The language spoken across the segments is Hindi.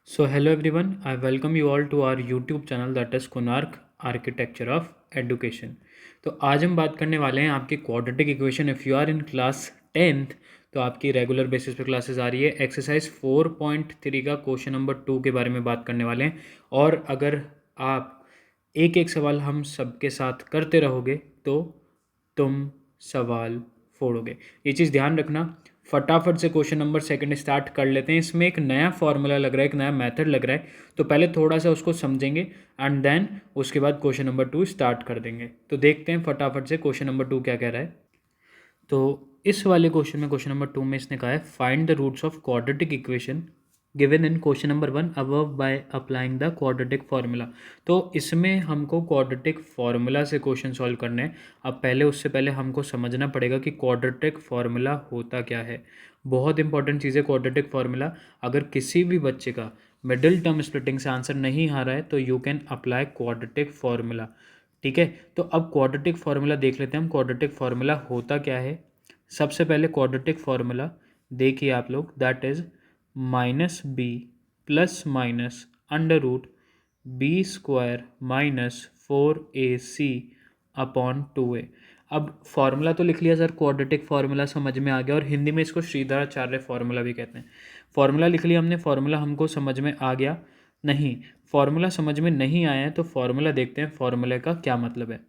So hello everyone, I welcome you all to our YouTube channel that is Konark Architecture of Education। तो आज हम बात करने वाले हैं आपकी quadratic equation. If you are in class 10th तो आपकी रेगुलर बेसिस पे क्लासेस आ रही है। एक्सरसाइज 4.3 का क्वेश्चन नंबर 2 के बारे में बात करने वाले हैं। और अगर आप एक एक सवाल हम सबके साथ करते रहोगे तो तुम सवाल फोड़ोगे। ये चीज़ ध्यान रखना। फटाफट से क्वेश्चन नंबर सेकंड स्टार्ट कर लेते हैं। इसमें एक नया फॉर्मूला लग रहा है, एक नया मेथड लग रहा है, तो पहले थोड़ा सा उसको समझेंगे एंड देन उसके बाद क्वेश्चन नंबर 2 स्टार्ट कर देंगे। तो देखते हैं फटाफट से क्वेश्चन नंबर 2 क्या कह रहा है। तो इस वाले क्वेश्चन में, क्वेश्चन नंबर 2 में इसने कहा है find the roots of quadratic equation given in question number 1 above by applying the quadratic formula. तो इसमें हमको क्वाड्रेटिक फार्मूला से क्वेश्चन सॉल्व करने हैं। अब पहले उससे पहले हमको समझना पड़ेगा कि क्वाड्रेटिक फार्मूला होता क्या है। बहुत इंपॉर्टेंट चीज़ है क्वाड्रेटिक फार्मूला। अगर किसी भी बच्चे का मिडिल टर्म स्प्लिटिंग से आंसर नहीं आ रहा है तो you can apply quadratic formula. ठीक है, तो अब क्वाड्रेटिक फार्मूला देख लेते हैं हम। क्वाड्रेटिक फार्मूला होता क्या है। सबसे पहले क्वाड्रेटिक फार्मूला देखिए आप लोग, that is minus B plus minus under root B square minus 4ac upon 2a। अब फार्मूला तो लिख लिया सर, क्वाड्रेटिक फार्मूला समझ में आ गया, और हिंदी में इसको श्रीधराचार्य फार्मूला भी कहते हैं। फार्मूला लिख लिया हमने, फार्मूला हमको समझ में आ गया। नहीं, फार्मूला समझ में नहीं आया है तो फार्मूला देखते हैं फार्मूले का क्या मतलब है।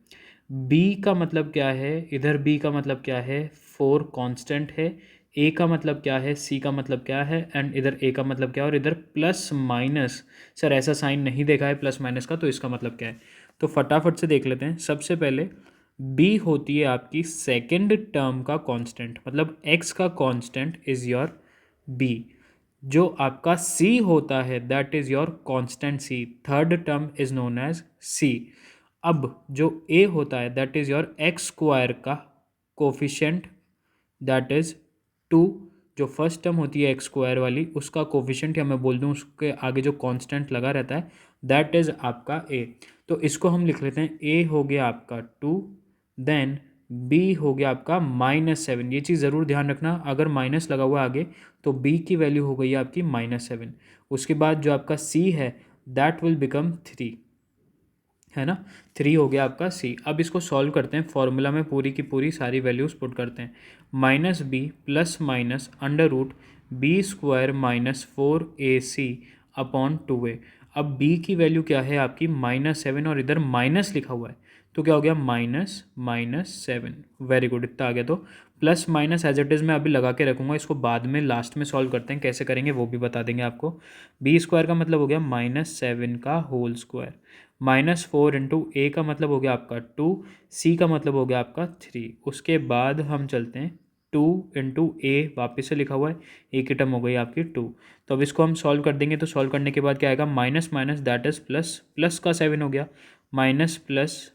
b का मतलब क्या है, इधर b का मतलब क्या है, 4 कांस्टेंट है। a का मतलब क्या है, c का मतलब क्या है, एंड इधर a का मतलब क्या है, और इधर प्लस माइनस। सर ऐसा साइन नहीं देखा है प्लस माइनस का, तो इसका मतलब क्या है। तो फटाफट से देख लेते हैं। सबसे पहले b होती है आपकी सेकंड टर्म का कांस्टेंट, मतलब x का कांस्टेंट इज योर b। जो आपका c होता है that is your constant c, third term is known as c। अब जो a होता है that is your X square का कोफिशेंट, दैट इज 2। जो फर्स्ट टर्म होती है एक्स स्क्वायर वाली उसका कोफिशेंट, या मैं बोल दूँ उसके आगे जो कांस्टेंट लगा रहता है, दैट इज आपका a। तो इसको हम लिख लेते हैं, a हो गया आपका 2, देन b हो गया आपका -7। ये चीज़ ज़रूर ध्यान रखना, अगर माइनस लगा हुआ आगे तो b की वैल्यू हो गई आपकी -7। उसके बाद जो आपका c है दैट विल बिकम 3, है ना। 3 हो गया आपका c। अब इसको सॉल्व करते हैं, फॉर्मूला में पूरी की पूरी सारी वैल्यूज पुट करते हैं। Minus B plus minus under root B square minus 4ac upon 2a। अब b की वैल्यू क्या है आपकी -7, और इधर माइनस लिखा हुआ है, तो क्या हो गया -7। वेरी गुड, इतना आ गया। तो plus minus as it is मैं अभी लगा के रखूँगा, इसको बाद में लास्ट में सॉल्व करते हैं, कैसे करेंगे वो भी बता देंगे आपको। बी स्क्वायर का मतलब हो गया -7 का होल स्क्वायर, -4 इंटू ए का मतलब हो गया आपका 2, सी का मतलब हो गया आपका 3। उसके बाद हम चलते हैं 2 इंटू ए, वापस से लिखा हुआ है, ए की टर्म हो गई आपकी 2। तो अब इसको हम सॉल्व कर देंगे, तो सॉल्व करने के बाद क्या आएगा, minus minus that is plus, plus का 7 हो गया, माइनस प्लस,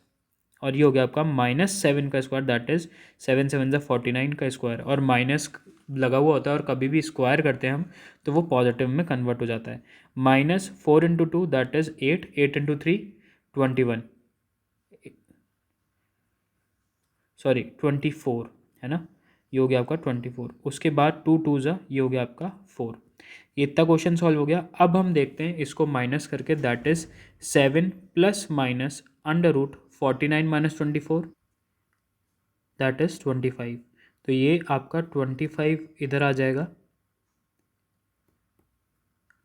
और ये हो गया आपका -7 का स्क्वायर, दैट इज 7 7 ज़ा 49 का स्क्वायर। और माइनस लगा हुआ होता है, और कभी भी स्क्वायर करते हैं हम तो वो पॉजिटिव में कन्वर्ट हो जाता है। -4 into 2 that is 8, 8 into 3 21, sorry 24, है ना। ये हो गया आपका 24। उसके बाद 2 2 ज़ा, ये हो गया आपका 4। ये इतना क्वेश्चन सॉल्व हो गया। अब हम देखते हैं इसको माइनस करके, that is 7 plus minus under root 49 minus 24, that is 25। तो ये आपका 25 इधर आ जाएगा,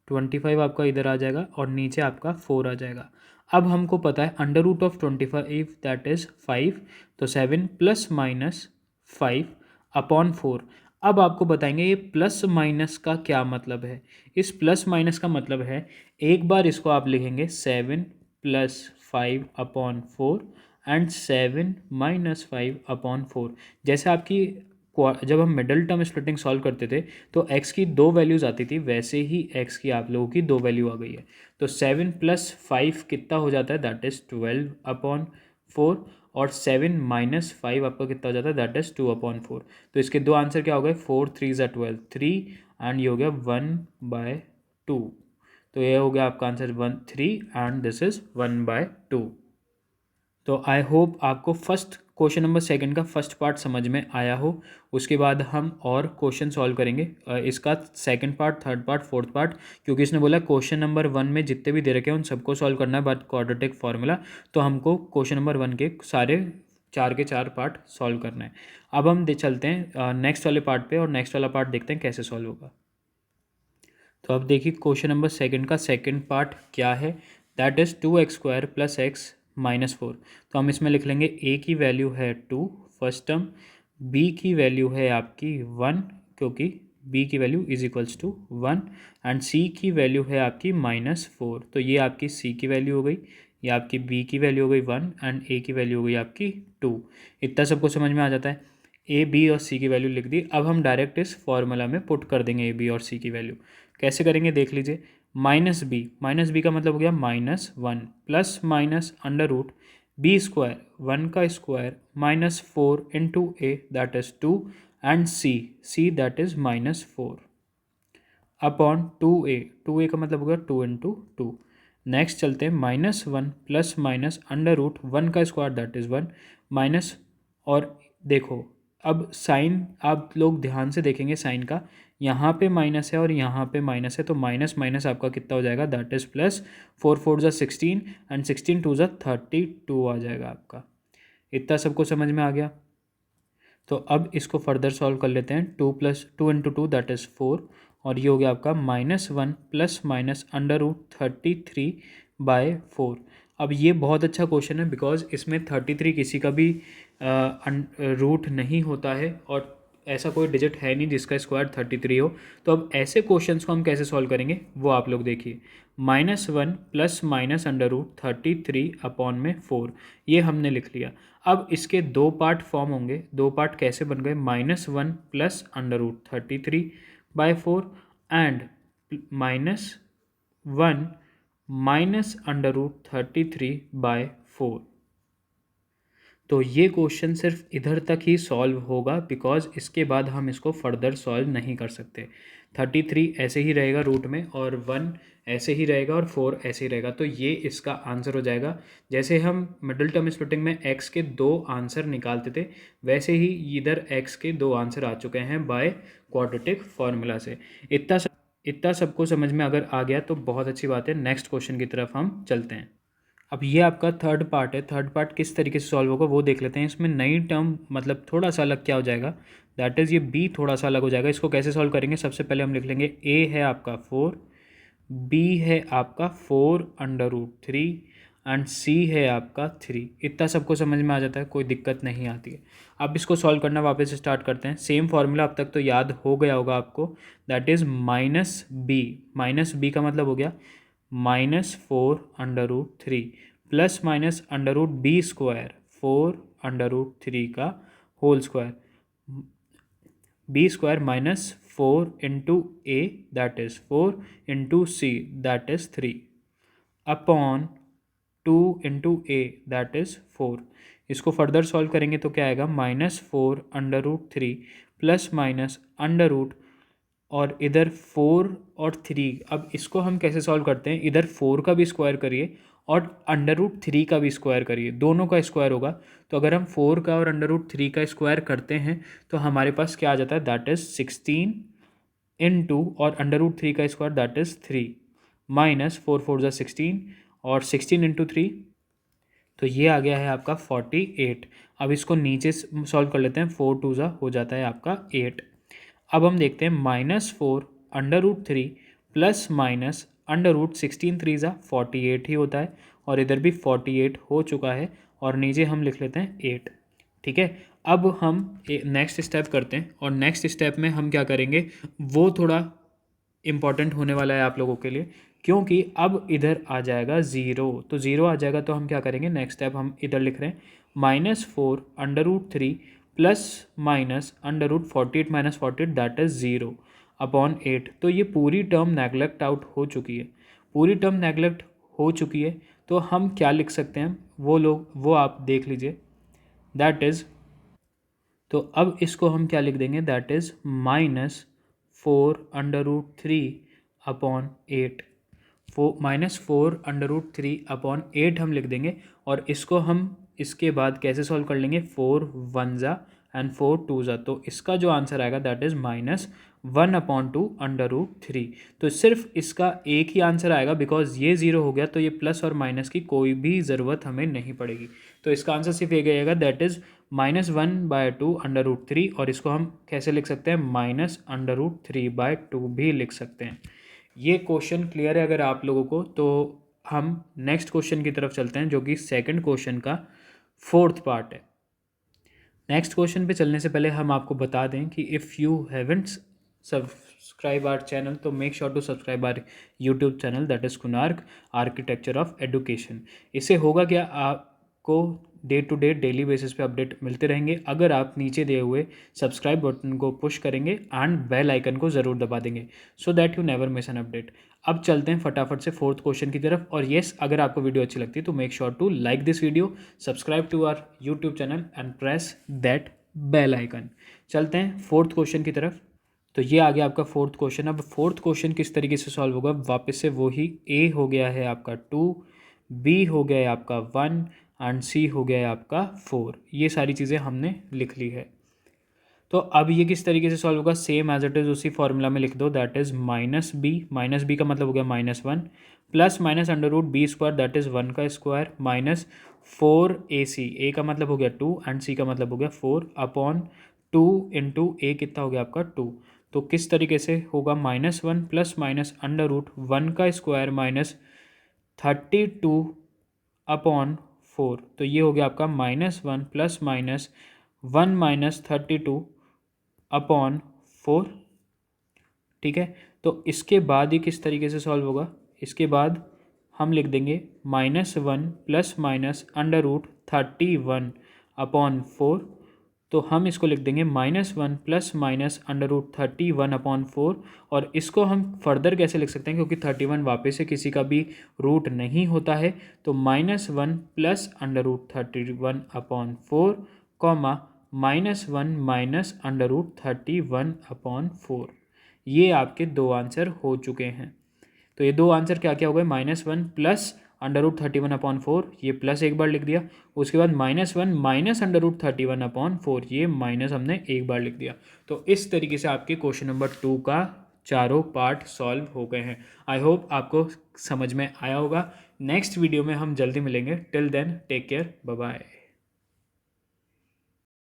25 आपका इधर आ जाएगा, और नीचे आपका 4 आ जाएगा। अब हमको पता है under root of 25 that is 5, तो 7 प्लस माइनस 5 अपॉन 4। अब आपको बताएंगे ये प्लस माइनस का क्या मतलब है। इस प्लस माइनस का मतलब है, एक बार इसको आप लिखेंगे 7 plus 5 upon 4 and 7 minus 5 upon 4। जैसे आपकी जब हम मिडल टर्म स्प्लिटिंग सॉल्व करते थे तो x की 2 वैल्यूज़ आती थी, वैसे ही x की आप लोगों की 2 वैल्यू आ गई है। तो 7 प्लस 5 कितना हो जाता है, दैट इज़ 12 अपॉन 4, और 7 माइनस 5 आपका कितना हो जाता है, दैट इज़ 2 अपॉन 4। तो इसके दो आंसर क्या हो गए, 4 3 ज़ा 12, 3, एंड ये हो गया 1/2। तो ये हो गया आपका आंसर 1 3, एंड दिस इज़ 1/2। तो आई होप आपको फर्स्ट क्वेश्चन नंबर सेकंड का फर्स्ट पार्ट समझ में आया हो, उसके बाद हम और क्वेश्चन सॉल्व करेंगे इसका second part, third part, fourth part, क्योंकि इसने बोला क्वेश्चन नंबर 1 में जितने भी दे रखे हैं उन सबको सॉल्व करना है बात क्वाड्रेटिक फार्मूला, तो हमको क्वेश्चन नंबर 1 के सारे 4 के 4 पार्ट सॉल्व करना है। अब हम चलते हैं नेक्स्ट वाले पार्ट पे और नेक्स्ट वाला पार्ट देखते हैं कैसे सॉल्व होगा। तो अब देखिए क्वेश्चन नंबर सेकंड का सेकंड पार्ट क्या है, दैट इज़ 2x² + x - 4। तो हम इसमें लिख लेंगे a की वैल्यू है 2 फर्स्ट टर्म, b की वैल्यू है आपकी 1 क्योंकि b की value is equals to 1 and c की वैल्यू है आपकी -4। तो ये आपकी c की वैल्यू हो गई, ये आपकी b की वैल्यू हो गई 1 एंड a की वैल्यू हो गई आपकी 2। इतना सबको समझ में आ जाता है। a b और c की वैल्यू लिख दी। अब हम डायरेक्ट इस फॉर्मूला में पुट कर देंगे a b और c की वैल्यू। कैसे करेंगे देख लीजिए। -b का मतलब हो गया -1 plus minus under root b², 1 का square -4 into a that is 2 and c that is -4 upon 2a का मतलब हो गया 2 इंटू 2। नेक्स्ट चलते हैं -1 प्लस माइनस अंडर रूट 1 का स्क्वायर दैट इज़ 1 माइनस, और देखो अब साइन आप लोग ध्यान से देखेंगे, साइन का यहाँ पे माइनस है और यहाँ पे माइनस है, तो माइनस माइनस आपका कितना हो जाएगा दैट इज़ प्लस, 4 4 ज़ा 16 एंड 16 2 ज़ा 32 आ जाएगा आपका। इतना सबको समझ में आ गया। तो अब इसको फर्दर सॉल्व कर लेते हैं। 2 इंटू 2 दैट इज़ 4 और ये हो गया आपका -1 प्लस माइनस अंडर रूट 33/4। अब ये बहुत अच्छा क्वेश्चन है बिकॉज इसमें 33 किसी का भी रूट नहीं होता है और ऐसा कोई डिजिट है नहीं जिसका स्क्वायर 33 हो। तो अब ऐसे क्वेश्चंस को हम कैसे सॉल्व करेंगे वो आप लोग देखिए। -1 प्लस माइनस अंडर रूट 33/4 ये हमने लिख लिया। अब इसके दो पार्ट फॉर्म होंगे। दो पार्ट कैसे बन गए, -1 plus under root 33/4 and -1 minus under root 33/4। तो ये क्वेश्चन सिर्फ इधर तक ही सॉल्व होगा बिकॉज इसके बाद हम इसको फर्दर सॉल्व नहीं कर सकते। 33 ऐसे ही रहेगा रूट में और 1 ऐसे ही रहेगा और 4 ऐसे ही रहेगा, तो ये इसका आंसर हो जाएगा। जैसे हम मिडिल टर्म स्प्लिटिंग में x के दो आंसर निकालते थे वैसे ही इधर x के दो आंसर आ चुके हैं बाय क्वाड्रेटिक फार्मूला से। इतना सबको समझ में अगर आ गया तो बहुत अच्छी बात है। नेक्स्ट क्वेश्चन की तरफ हम चलते हैं। अब ये आपका थर्ड पार्ट है। थर्ड पार्ट किस तरीके से सॉल्व होगा वो देख लेते हैं। इसमें नई टर्म मतलब थोड़ा सा अलग क्या हो जाएगा, दैट इज़ ये b थोड़ा सा अलग हो जाएगा। इसको कैसे सॉल्व करेंगे, सबसे पहले हम लिख लेंगे a है आपका 4, b है आपका 4/3 एंड c है आपका 3। इतना सबको समझ में आ जाता है, कोई दिक्कत नहीं आती है। अब इसको सॉल्व करना वापस स्टार्ट करते हैं। सेम फार्मूला अब तक तो याद हो गया होगा आपको, दैट इज़ -b का मतलब हो गया -4/3 plus minus under root b² 4/3 का whole square, b² -4 into a that is 4 into c that is 3 upon 2 into a that is 4। इसको फर्दर सॉल्व करेंगे तो क्या आएगा, -4/3 प्लस माइनस अंडर रूट और इधर 4 और 3। अब इसको हम कैसे सॉल्व करते हैं, इधर 4 का भी स्क्वायर करिए और अंडर रूट 3 का भी स्क्वायर करिए, दोनों का स्क्वायर होगा। तो अगर हम 4 का और अंडर रूट 3 का स्क्वायर करते हैं तो हमारे पास क्या आ जाता है, दैट इज़ 16 इंटू और अंडर रूट 3 का स्क्वायर दैट इज़ 3 माइनस 4 4 ज़ा 16 और 16 इंटू 3, तो ये आ गया है आपका 48। अब इसको नीचे सॉल्व कर लेते हैं, 4 2 ज़ा हो जाता है आपका 8। अब हम देखते हैं -4/3 प्लस माइनस अंडर रूट 16 3 ज़ा 48 ही होता है और इधर भी 48 हो चुका है और नीचे हम लिख लेते हैं 8। ठीक है, अब हम नेक्स्ट स्टेप करते हैं और नेक्स्ट स्टेप में हम क्या करेंगे वो थोड़ा इम्पॉर्टेंट होने वाला है आप लोगों के लिए, क्योंकि अब इधर आ जाएगा ज़ीरो। तो ज़ीरो आ जाएगा तो हम क्या करेंगे, नेक्स्ट स्टेप हम इधर लिख रहे हैं -4/3 plus minus under root 48 minus 48 that is 0 upon 8। तो ये पूरी टर्म नेगलेक्ट आउट हो चुकी है, पूरी टर्म नेगलेक्ट हो चुकी है। तो हम क्या लिख सकते हैं वो आप देख लीजिए, दैट इज़, तो अब इसको हम क्या लिख देंगे, दैट इज़ -4/3 अपॉन 8। -4/3 अपॉन 8 हम लिख देंगे और इसको हम इसके बाद कैसे सॉल्व कर लेंगे, 4 1 ज़ा एंड 4 2 ज़ा, तो इसका जो आंसर आएगा दैट इज़ -1/2 √3। तो सिर्फ इसका एक ही आंसर आएगा बिकॉज ये 0 हो गया, तो ये प्लस और माइनस की कोई भी ज़रूरत हमें नहीं पड़ेगी। तो इसका आंसर सिर्फ एक आएगा दैट इज़ -1/2 √3, और इसको हम कैसे लिख सकते हैं, -√3/2 भी लिख सकते हैं। ये क्वेश्चन क्लियर है अगर आप लोगों को, तो हम नेक्स्ट क्वेश्चन की तरफ चलते हैं जो कि सेकंड क्वेश्चन का 4th पार्ट है। नेक्स्ट क्वेश्चन पे चलने से पहले हम आपको बता दें कि if you haven't subscribe our channel तो make sure to subscribe our YouTube channel that is Konark architecture of education. इससे होगा क्या, आपको day to day daily basis पे अपडेट मिलते रहेंगे अगर आप नीचे दिए हुए सब्सक्राइब बटन को पुश करेंगे एंड बेल आइकन को ज़रूर दबा देंगे so that you never miss an update. अब चलते हैं फटाफट से 4th क्वेश्चन की तरफ। और येस, अगर आपको वीडियो अच्छी लगती है तो make sure to like this video, subscribe to our YouTube channel and press that bell icon. चलते हैं 4th क्वेश्चन की तरफ। तो ये आ गया आपका 4th क्वेश्चन। अब 4th क्वेश्चन किस तरीके से सॉल्व होगा, वापस से वही ए हो गया है आपका 2, बी हो गया है आपका 1 एंड सी हो गया है आपका 4। ये सारी चीज़ें हमने लिख ली है। तो अब ये किस तरीके से सॉल्व होगा, सेम एज इट इज़ उसी फॉर्मूला में लिख दो दैट इज़ -b का मतलब हो गया -1 plus minus √b² that is 1 का स्क्वायर माइनस 4ac, ए का मतलब हो गया 2 एंड सी का मतलब हो गया 4 अपॉन 2 इंटू ए कितना हो गया आपका 2। तो किस तरीके से होगा, -1 प्लस माइनस √1 का स्क्वायर माइनस 32 अपॉन 4। तो ये हो गया आपका -1 प्लस माइनस 1 माइनस 32 अपॉन 4। ठीक है, तो इसके बाद ये किस तरीके से सॉल्व होगा, इसके बाद हम लिख देंगे -1 प्लस माइनस √31 अपॉन 4। तो हम इसको लिख देंगे -1 प्लस माइनस √31 अपॉन 4। और इसको हम फर्दर कैसे लिख सकते हैं, क्योंकि 31 वापस से किसी का भी रूट नहीं होता है, तो -1 plus √31 upon 4 comma -1 minus √31 upon 4। ये आपके दो आंसर हो चुके हैं। तो ये दो आंसर क्या क्या हो गए, -1 प्लस √31 अपॉन 4, ये प्लस एक बार लिख दिया, उसके बाद -1 माइनस √31 अपॉन 4, ये माइनस हमने एक बार लिख दिया। तो इस तरीके से आपके क्वेश्चन नंबर 2 का चारों पार्ट सॉल्व हो गए हैं। आई होप आपको समझ में आया होगा। नेक्स्ट वीडियो में हम जल्दी मिलेंगे। Till then take care, bye bye.